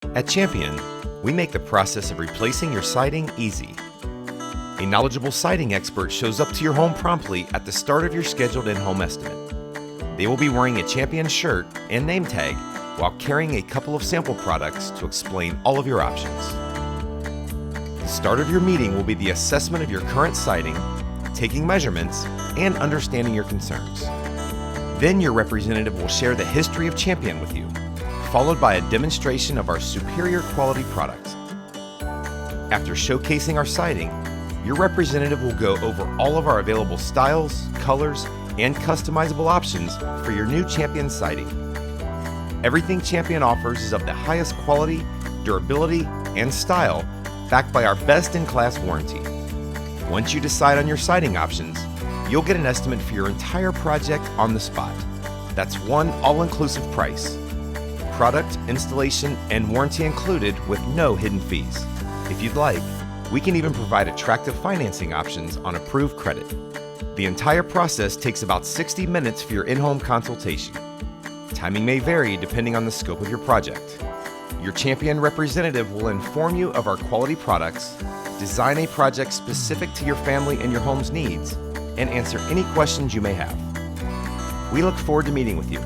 At Champion, we make the process of replacing your siding easy. A knowledgeable siding expert shows up to your home promptly at the start of your scheduled in-home estimate. They will be wearing a Champion shirt and name tag while carrying a couple of sample products to explain all of your options. The start of your meeting will be the assessment of your current siding, taking measurements, and understanding your concerns. Then your representative will share the history of Champion with you, followed by a demonstration of our superior quality products. After showcasing our siding, your representative will go over all of our available styles, colors, and customizable options for your new Champion siding. Everything Champion offers is of the highest quality, durability, and style, backed by our best-in-class warranty. Once you decide on your siding options, you'll get an estimate for your entire project on the spot. That's one all-inclusive price. Product, installation, and warranty included with no hidden fees. If you'd like, we can even provide attractive financing options on approved credit. The entire process takes about 60 minutes for your in-home consultation. Timing may vary depending on the scope of your project. Your Champion representative will inform you of our quality products, design a project specific to your family and your home's needs, and answer any questions you may have. We look forward to meeting with you.